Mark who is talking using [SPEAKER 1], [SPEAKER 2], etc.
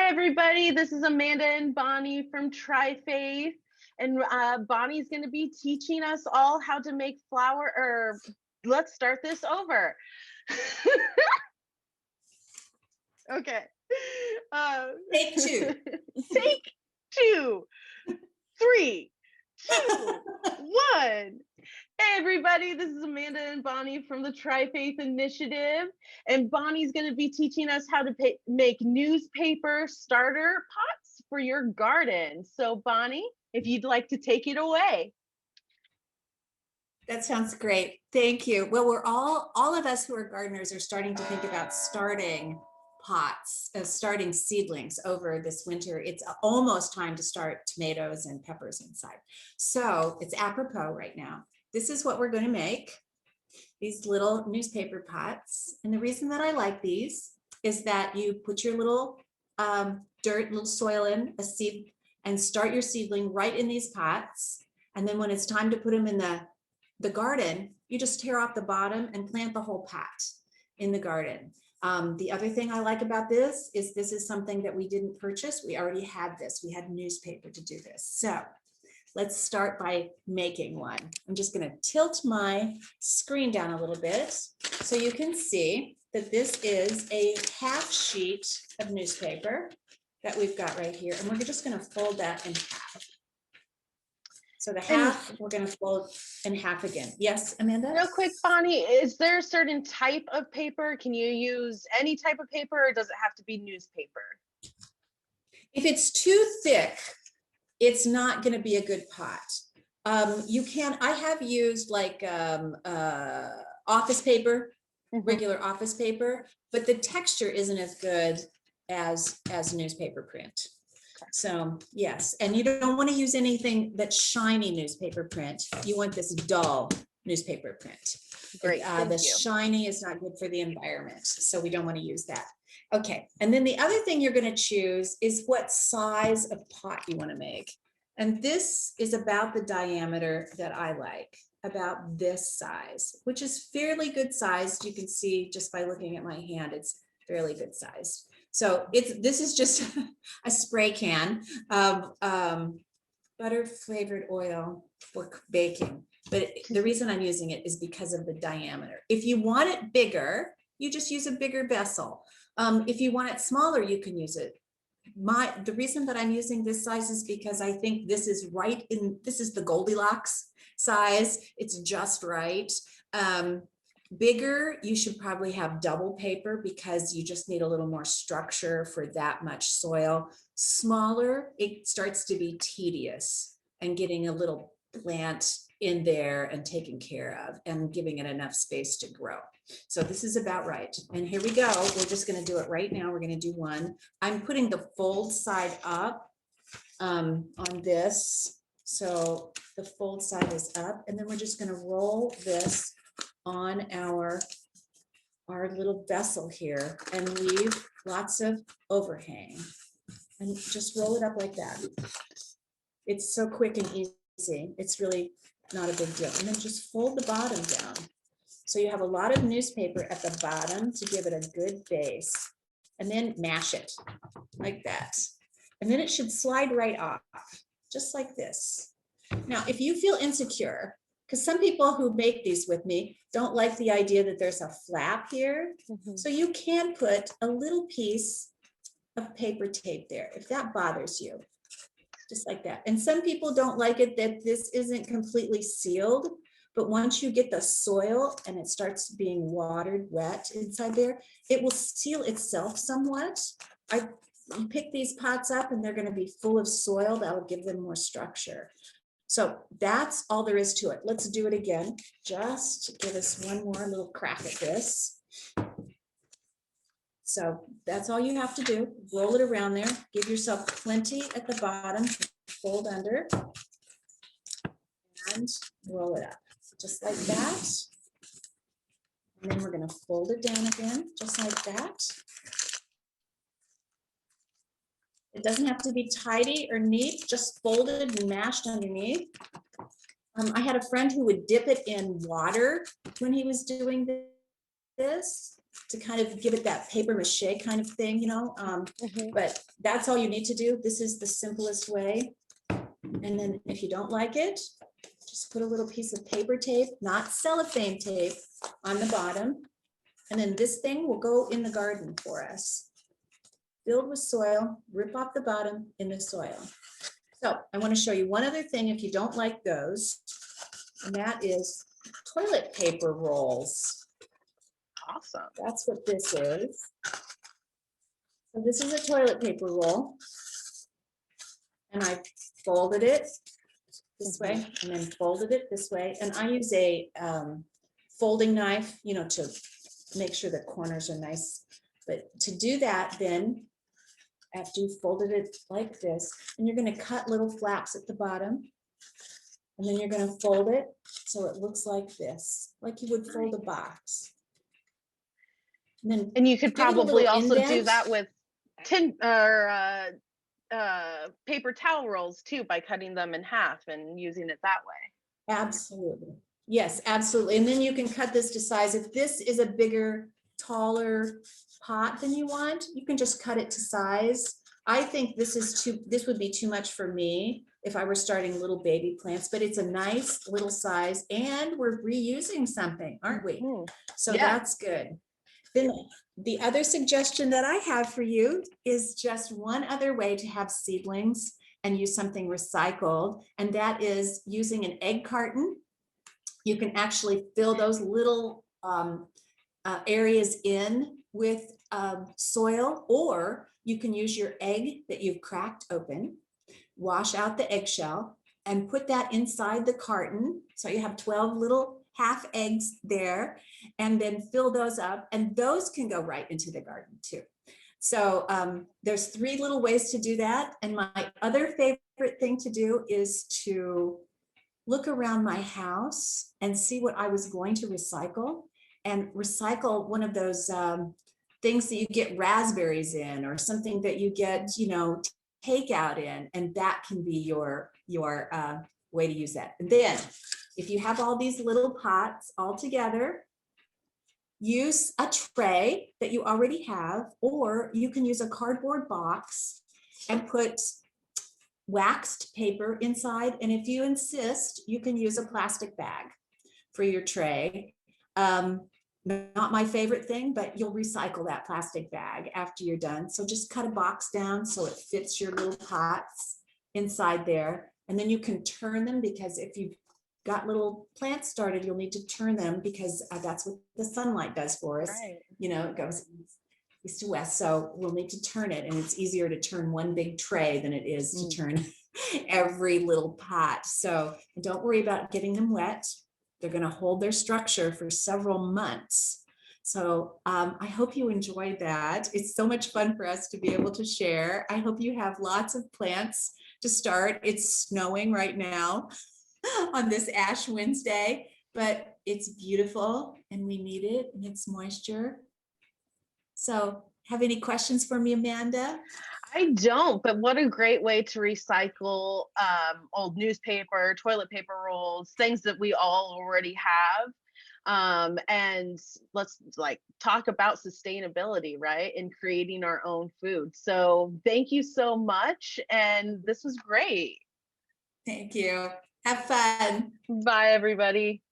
[SPEAKER 1] everybody. This is Amanda and Bonnie from Tri-Faith. And Bonnie's going to be teaching us all how to make flower, or let's start this over. Okay.
[SPEAKER 2] Take two.
[SPEAKER 1] Take two. 3, 2, 1. Hey everybody, this is Amanda and Bonnie from the Tri-Faith Initiative, and Bonnie's going to be teaching us how to make newspaper starter pots for your garden. So Bonnie, if you'd like to take it away.
[SPEAKER 2] That sounds great. Thank you. Well, we're all of us who are gardeners are starting to think about starting pots, starting seedlings over this winter. It's almost time to start tomatoes and peppers inside. So it's apropos right now. This is what we're going to make, these little newspaper pots. And the reason that I like these is that you put your little dirt, little soil in, a seed, and start your seedling right in these pots. And then when it's time to put them in the garden, you just tear off the bottom and plant the whole pot in the garden. The other thing I like about this is something that we didn't purchase. We already had this. We had newspaper to do this. So let's start by making one. I'm just going to tilt my screen down a little bit so you can see that this is a half sheet of newspaper that we've got right here. And we're just going to fold that in half. So the half, we're going to fold in half again. Yes, Amanda?
[SPEAKER 1] Real quick, Bonnie, is there a certain type of paper? Can you use any type of paper, or does it have to be newspaper?
[SPEAKER 2] If it's too thick, it's not going to be a good pot. I have used like office paper, regular office paper, but the texture isn't as good as newspaper print. So yes, and you don't want to use anything that's shiny newspaper print. You want this dull newspaper print.
[SPEAKER 1] Great.
[SPEAKER 2] The shiny is not good for the environment, so we don't want to use that. Okay, and then the other thing you're going to choose is what size of pot you want to make. And this is about the diameter that I like, about this size, which is fairly good sized. You can see just by looking at my hand, it's fairly good sized. So this is just a spray can of butter flavored oil for baking. But the reason I'm using it is because of the diameter. If you want it bigger, you just use a bigger vessel. If you want it smaller, you can use it. The reason that I'm using this size is because I think this is this is the Goldilocks size. It's just right. Bigger, you should probably have double paper because you just need a little more structure for that much soil. Smaller, it starts to be tedious and getting a little plant in there and taken care of and giving it enough space to grow. So this is about right. And here we go. We're just going to do it right now. We're going to do one. I'm putting the fold side up on this. So the fold side is up, and then we're just going to roll this on our little vessel here and leave lots of overhang and just roll it up like that. It's so quick and easy. It's really not a big deal. And then just fold the bottom down. So you have a lot of newspaper at the bottom to give it a good base, and then mash it like that. And then it should slide right off, just like this. Now, if you feel insecure, because some people who make these with me don't like the idea that there's a flap here. So you can put a little piece of paper tape there if that bothers you, just like that. And some people don't like it that this isn't completely sealed, but once you get the soil and it starts being watered, wet inside there, it will seal itself somewhat. You pick these pots up and they're going to be full of soil that will give them more structure. So that's all there is to it. Let's do it again. Just give us one more little crack at this. So that's all you have to do. Roll it around there. Give yourself plenty at the bottom to fold under and roll it up just like that. And then we're going to fold it down again, just like that. It doesn't have to be tidy or neat, just folded and mashed underneath. I had a friend who would dip it in water when he was doing this. to kind of give it that paper mache kind of thing, you know,
[SPEAKER 1] Mhm.
[SPEAKER 2] but that's all you need to do. This is the simplest way. And then if you don't like it, just put a little piece of paper tape, not cellophane tape, on the bottom. And then this thing will go in the garden for us. Filled with soil, rip off the bottom in the soil. So I want to show you one other thing if you don't like those, and that is toilet paper rolls.
[SPEAKER 1] Awesome.
[SPEAKER 2] That's what this is. So this is a toilet paper roll. And I folded it this way and then folded it this way. And I use a folding knife, you know, to make sure the corners are nice. But to do that, then after you've folded it like this, and you're going to cut little flaps at the bottom. And then you're going to fold it so it looks like this, like you would fold a box. And then
[SPEAKER 1] And you could
[SPEAKER 2] give it a
[SPEAKER 1] probably
[SPEAKER 2] little
[SPEAKER 1] also do
[SPEAKER 2] indent.
[SPEAKER 1] that with tin or paper towel rolls too, by cutting them in half and using it that way.
[SPEAKER 2] Absolutely. Yes, absolutely. And then you can cut this to size. If this is a bigger, taller pot than you want, you can just cut it to size. I think this would be too much for me if I were starting little baby plants, but it's a nice little size and we're reusing something, aren't we?
[SPEAKER 1] Mhm.
[SPEAKER 2] So
[SPEAKER 1] Yeah.
[SPEAKER 2] that's good. Then the other suggestion that I have for you is just one other way to have seedlings and use something recycled, and that is using an egg carton. You can actually fill those little areas in with soil, or you can use your egg that you've cracked open, wash out the eggshell, and put that inside the carton. So you have 12 little half eggs there, and then fill those up, and those can go right into the garden too. So there's 3 little ways to do that. And my other favorite thing to do is to look around my house and see what I was going to recycle, and recycle one of those things that you get raspberries in, or something that you get, you know, takeout in, and that can be your way to use that. And then if you have all these little pots all together, use a tray that you already have, or you can use a cardboard box and put waxed paper inside. And if you insist, you can use a plastic bag for your tray. Not my favorite thing, but you'll recycle that plastic bag after you're done. So just cut a box down so it fits your little pots inside there. And then you can turn them, because if you've got little plants started, you'll need to turn them, because that's what the sunlight does for us.
[SPEAKER 1] Right.
[SPEAKER 2] You know, it goes east to west. So we'll need to turn it, and it's easier to turn one big tray than it is to turn every little pot. So don't worry about getting them wet. They're going to hold their structure for several months. So I hope you enjoyed that. It's so much fun for us to be able to share. I hope you have lots of plants to start. It's snowing right now on this Ash Wednesday, but it's beautiful and we need it, and it's moisture. So have any questions for me, Amanda?
[SPEAKER 1] I don't, but what a great way to recycle old newspaper, toilet paper rolls, things that we all already have. And let's like talk about sustainability, right? And creating our own food. So thank you so much. And this was great.
[SPEAKER 2] Thank you. Have fun.
[SPEAKER 1] Bye, everybody.